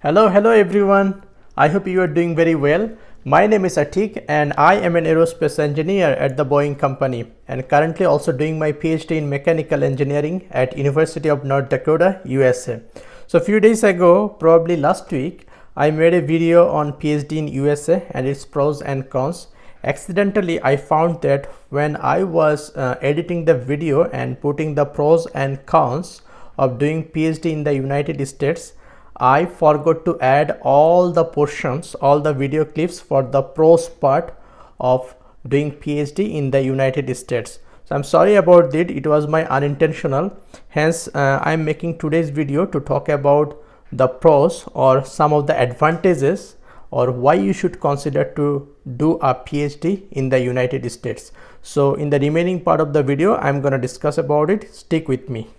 Hello everyone. I hope you are doing very well. My name is Atik and I am an aerospace engineer at the Boeing company and currently also doing my PhD in mechanical engineering at University of North Dakota, USA. So a few days ago, probably last week, I made a video on PhD in USA and its pros and cons. Accidentally, I found that when I was editing the video and putting the pros and cons of doing PhD in the United States, I forgot to add all the portions, all the video clips for the pros part of doing PhD in the United States. So I'm sorry about it was my unintentional. Hence, I'm making today's video to talk about the pros or some of the advantages or why you should consider to do a PhD in the United States. So in the remaining part of the video, I'm going to discuss about it. Stick with me.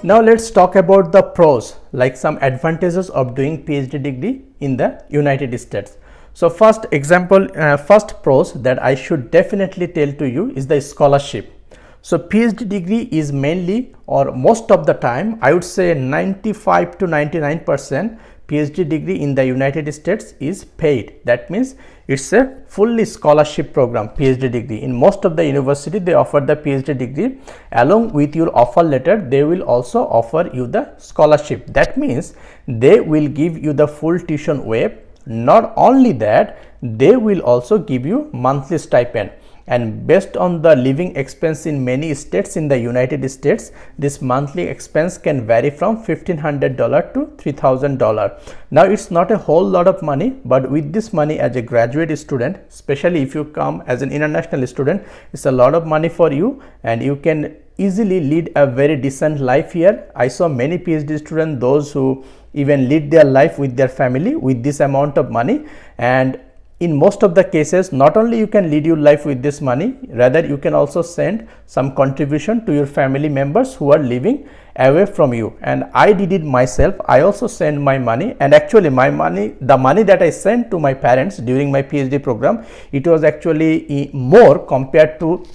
Now let's talk about the pros, like some advantages of doing PhD degree in the United States. So first pros that I should definitely tell to you is the scholarship. So PhD degree is mainly, or most of the time, I would say 95 to 99% PhD degree in the United States is paid. That means it's a fully scholarship program. PhD degree in most of the university, they offer the PhD degree along with your offer letter. They will also offer you the scholarship. That means they will give you the full tuition waive. Not only that, they will also give you monthly stipend. And based on the living expense in many states in the United States, this monthly expense can vary from $1,500 to $3,000. Now it's not a whole lot of money, but with this money as a graduate student, especially if you come as an international student, it's a lot of money for you and you can easily lead a very decent life here. I saw many PhD students, those who even lead their life with their family with this amount of money. And in most of the cases, not only you can lead your life with this money, rather you can also send some contribution to your family members who are living away from you. And I did it myself. I also send my money, and actually the money that I sent to my parents during my PhD program, it was actually more compared to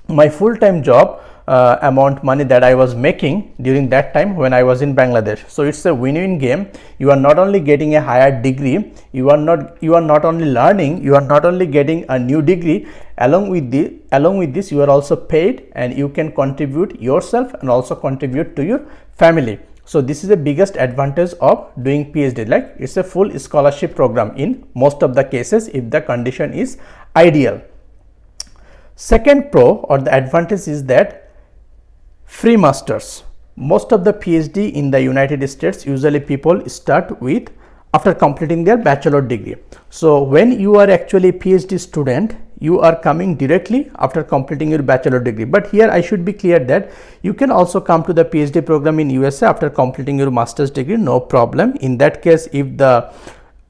my full-time job amount money that I was making during that time when I was in Bangladesh. So it's a win-win game. You are not only getting a higher degree, you are not only learning, you are not only getting a new degree, along with this you are also paid and you can contribute yourself and also contribute to your family. So this is the biggest advantage of doing PhD, like it's a full scholarship program in most of the cases if the condition is ideal. Second pro or the advantage is that free masters. Most of the PhD in the United States, usually people start with after completing their bachelor degree. So when you are actually a PhD student, you are coming directly after completing your bachelor degree. But here I should be clear that you can also come to the PhD program in USA after completing your master's degree, no problem. In that case, if the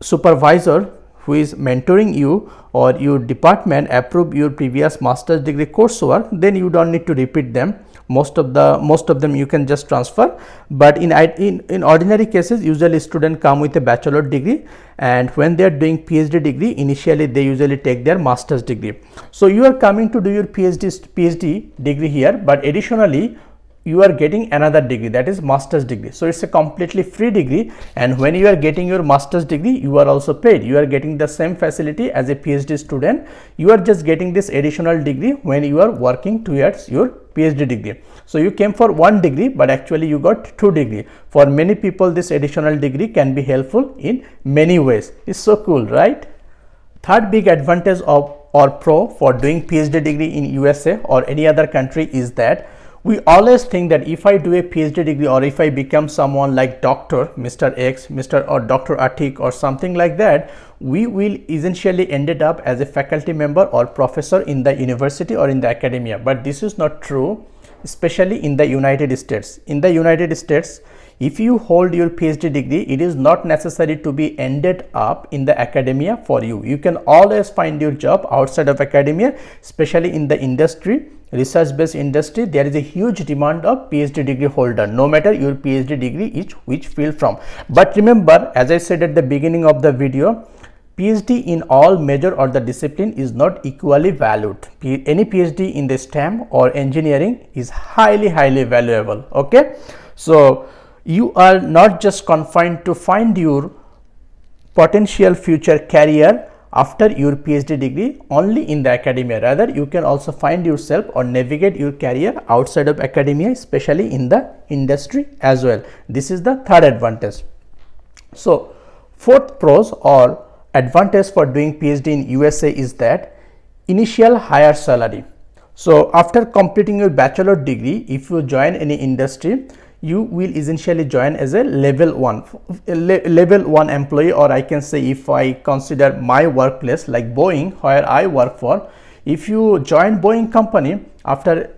supervisor who is mentoring you or your department approve your previous master's degree coursework, then you don't need to repeat them. Most of them you can just transfer. But in ordinary cases, usually students come with a bachelor degree, and when they are doing PhD degree, initially they usually take their master's degree. So you are coming to do your PhD degree here, but additionally you are getting another degree, that is master's degree. So it's a completely free degree, and when you are getting your master's degree, you are also paid. You are getting the same facility as a PhD student. You are just getting this additional degree when you are working towards your PhD degree. So you came for one degree, but actually you got two degrees. For many people, this additional degree can be helpful in many ways. It's so cool, right? Third big advantage of or pro for doing PhD degree in USA or any other country is that we always think that if I do a PhD degree or if I become someone like Dr. Mr. X, Mr. or Dr. Atik or something like that, we will essentially ended up as a faculty member or professor in the university or in the academia. But this is not true, especially in the United States. In the United States, if you hold your PhD degree, it is not necessary to be ended up in the academia for you. You can always find your job outside of academia, especially in the industry, research-based industry. There is a huge demand of PhD degree holder, no matter your PhD degree is which field from. But remember, as I said at the beginning of the video, PhD in all major or the discipline is not equally valued. Any PhD in the STEM or engineering is highly valuable. Okay, so you are not just confined to find your potential future career after your PhD degree only in the academia. Rather, you can also find yourself or navigate your career outside of academia, especially in the industry as well. This is the third advantage. So, fourth pros or advantage for doing PhD in USA is that initial higher salary. So, after completing your bachelor degree, if you join any industry, you will essentially join as a level 1 employee, or I can say, if I consider my workplace like Boeing where I work for, if you join Boeing company after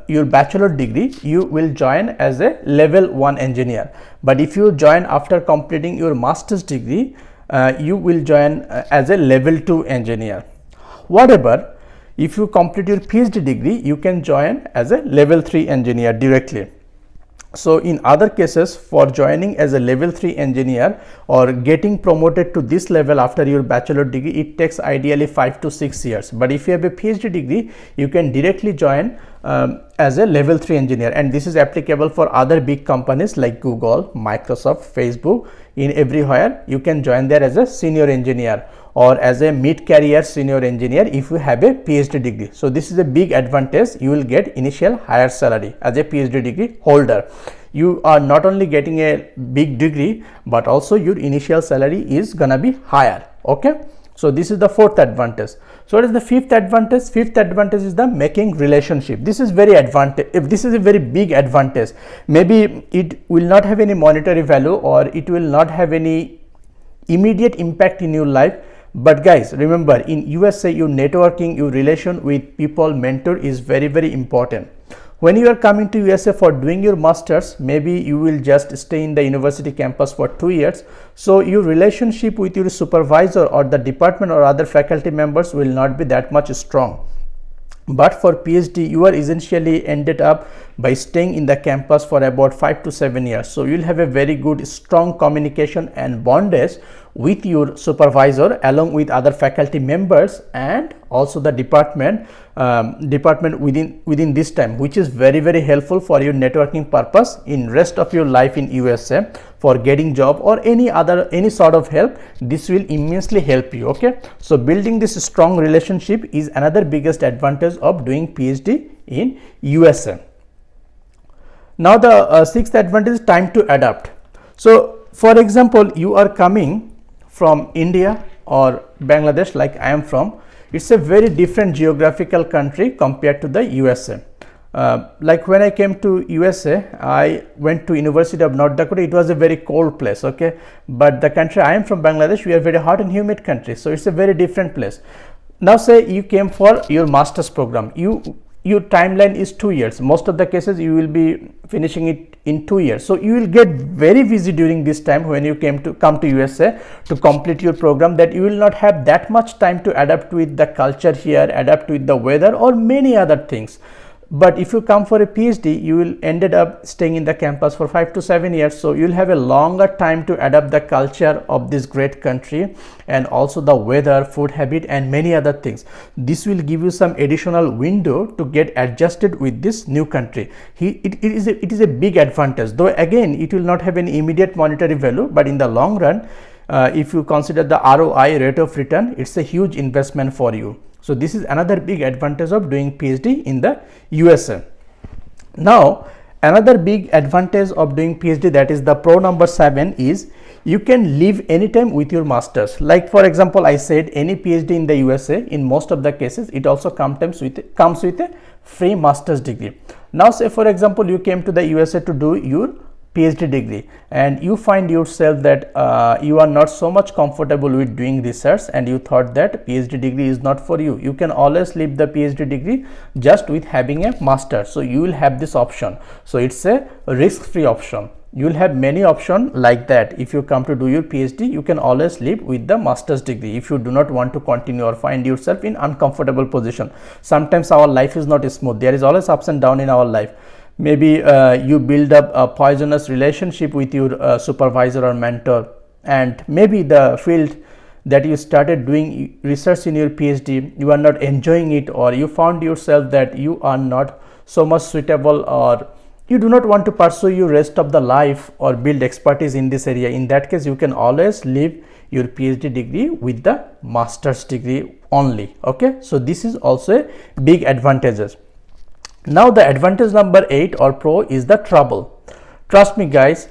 your bachelor degree, you will join as a level 1 engineer. But if you join after completing your master's degree, you will join as a level 2 engineer. Whatever, if you complete your PhD degree, you can join as a level 3 engineer directly. So, in other cases, for joining as a level 3 engineer or getting promoted to this level after your bachelor degree, it takes ideally 5 to 6 years. But if you have a PhD degree, you can directly join as a level 3 engineer, and this is applicable for other big companies like Google, Microsoft, Facebook. In everywhere you can join there as a senior engineer or as a mid-career senior engineer if you have a PhD degree. So, this is a big advantage. You will get initial higher salary as a PhD degree holder. You are not only getting a big degree, but also your initial salary is gonna be higher. Okay. So, this is the fourth advantage. So, what is the fifth advantage? Fifth advantage is the making relationship. This is very advantage. If this is a very big advantage, maybe it will not have any monetary value or it will not have any immediate impact in your life. But guys, remember, in USA, your networking, your relation with people, mentor is very, very important. When you are coming to USA for doing your masters, maybe you will just stay in the university campus for 2 years. So, your relationship with your supervisor or the department or other faculty members will not be that much strong. But for PhD, you are essentially ended up by staying in the campus for about 5 to 7 years. So, you will have a very good strong communication and bondage with your supervisor along with other faculty members and also the department within this time, which is very, very helpful for your networking purpose in rest of your life in USA for getting job or any sort of help. This will immensely help you. Okay. So, building this strong relationship is another biggest advantage of doing PhD in USA. Now, the sixth advantage is time to adapt. So, for example, you are coming from India or Bangladesh like I am from. It's a very different geographical country compared to the USA. Like when I came to USA, I went to University of North Dakota. It was a very cold place, okay. But the country I am from, Bangladesh, we are very hot and humid country. So, it's a very different place. Now, say you came for your master's program. Your timeline is 2 years. Most of the cases you will be finishing it in 2 years. So, you will get very busy during this time when you come to USA to complete your program, that you will not have that much time to adapt with the culture here, adapt with the weather or many other things. But if you come for a PhD, you will ended up staying in the campus for 5 to 7 years. So, you will have a longer time to adapt the culture of this great country and also the weather, food habit and many other things. This will give you some additional window to get adjusted with this new country. It is a big advantage, though again it will not have any immediate monetary value, but in the long run, if you consider the ROI, rate of return, it's a huge investment for you. So, this is another big advantage of doing PhD in the USA. Now, another big advantage of doing PhD, that is the pro number 7, is you can leave anytime with your masters. Like for example, I said any PhD in the USA, in most of the cases it also comes with a free master's degree. Now, say for example, you came to the USA to do your PhD degree and you find yourself that you are not so much comfortable with doing research and you thought that PhD degree is not for you. You can always leave the PhD degree just with having a master. So, you will have this option. So, it's a risk-free option. You will have many options like that. If you come to do your PhD, you can always leave with the master's degree if you do not want to continue or find yourself in uncomfortable position. Sometimes our life is not smooth. There is always ups and downs in our life. Maybe you build up a poisonous relationship with your supervisor or mentor, and maybe the field that you started doing research in your PhD, you are not enjoying it, or you found yourself that you are not so much suitable or you do not want to pursue your rest of the life or build expertise in this area, in that case you can always leave your PhD degree with the master's degree only. Okay, so this is also a big advantages. Now the advantage number 8 or pro is the travel. Trust me guys,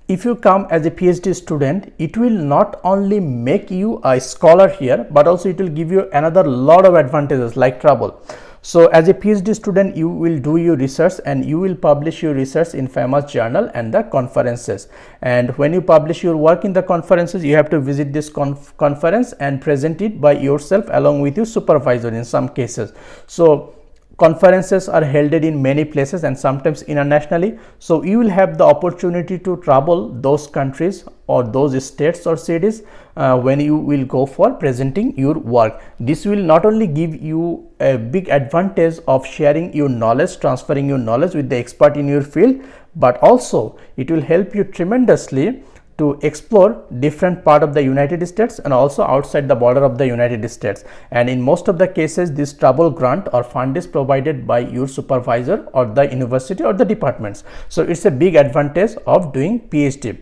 if you come as a PhD student, it will not only make you a scholar here, but also it will give you another lot of advantages like travel. So as a PhD student, you will do your research and you will publish your research in famous journal and the conferences. And when you publish your work in the conferences, you have to visit this conference and present it by yourself along with your supervisor in some cases. So conferences are held in many places and sometimes internationally, so you will have the opportunity to travel those countries or those states or cities when you will go for presenting your work. This will not only give you a big advantage of sharing your knowledge, transferring your knowledge with the expert in your field, but also it will help you tremendously to explore different part of the United States and also outside the border of the United States. And in most of the cases, this travel grant or fund is provided by your supervisor or the university or the departments. So it's a big advantage of doing PhD.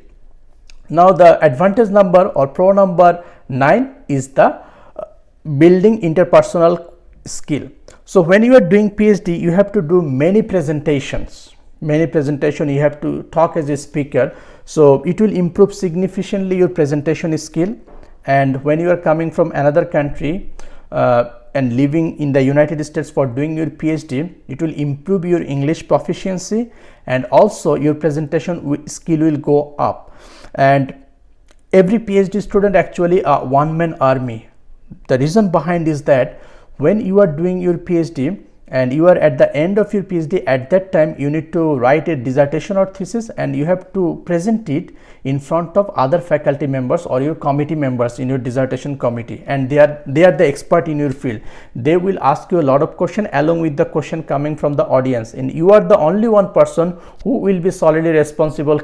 Now the advantage number or pro number 9 is the building interpersonal skill. So when you are doing PhD, you have to do many presentations. You have to talk as a speaker, so it will improve significantly your presentation skill. And when you are coming from another country and living in the United States for doing your PhD, it will improve your English proficiency and also your presentation skill will go up. And every PhD student actually a one-man army. The reason behind is that when you are doing your PhD and you are at the end of your PhD, at that time you need to write a dissertation or thesis and you have to present it in front of other faculty members or your committee members in your dissertation committee, and they are the expert in your field. They will ask you a lot of question along with the question coming from the audience, and you are the only one person who will be solely responsible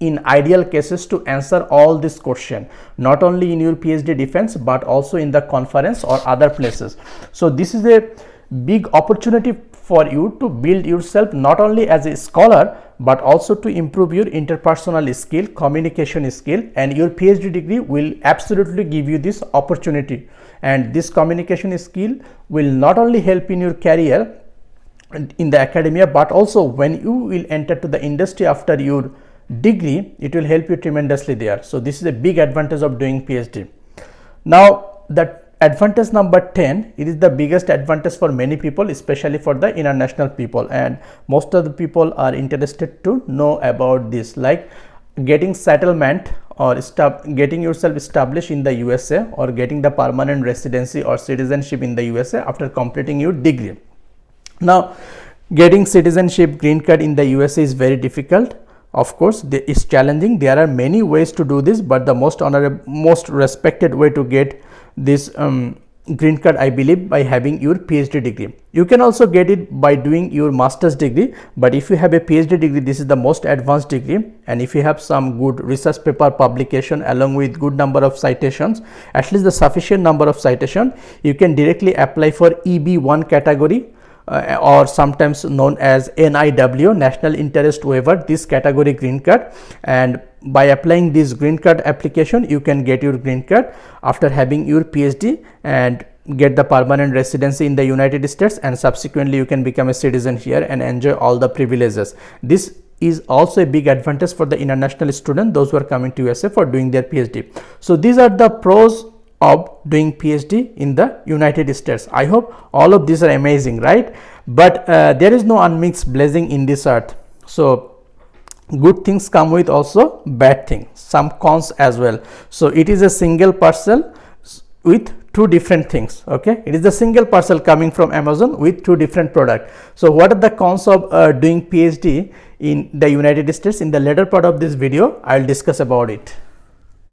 in ideal cases to answer all this question, not only in your PhD defense but also in the conference or other places. So this is a big opportunity for you to build yourself not only as a scholar but also to improve your interpersonal skill, communication skill, and your PhD degree will absolutely give you this opportunity. And this communication skill will not only help in your career in the academia, but also when you will enter to the industry after your degree, it will help you tremendously there. So this is a big advantage of doing PhD. Now the advantage number 10, it is the biggest advantage for many people, especially for the international people, and most of the people are interested to know about this, like getting settlement or getting yourself established in the USA or getting the permanent residency or citizenship in the USA after completing your degree. Now getting citizenship, green card in the USA is very difficult. Of course, it's challenging. There are many ways to do this, but the most respected way to get this green card, I believe, by having your PhD degree. You can also get it by doing your master's degree, but if you have a PhD degree, this is the most advanced degree, and if you have some good research paper publication along with good number of citations, at least the sufficient number of citation, you can directly apply for EB1 category or sometimes known as NIW, National Interest Waiver, this category green card. And by applying this green card application, you can get your green card after having your PhD and get the permanent residency in the United States, and subsequently you can become a citizen here and enjoy all the privileges. This is also a big advantage for the international student, those who are coming to USA for doing their PhD. So these are the pros of doing PhD in the United States. I hope all of these are amazing, right? But there is no unmixed blessing in this earth. So good things come with also bad things, some cons as well. So it is a single parcel with two different things. Okay, it is a single parcel coming from Amazon with two different products. So what are the cons of doing PhD in the United States? In the later part of this video, I will discuss about it.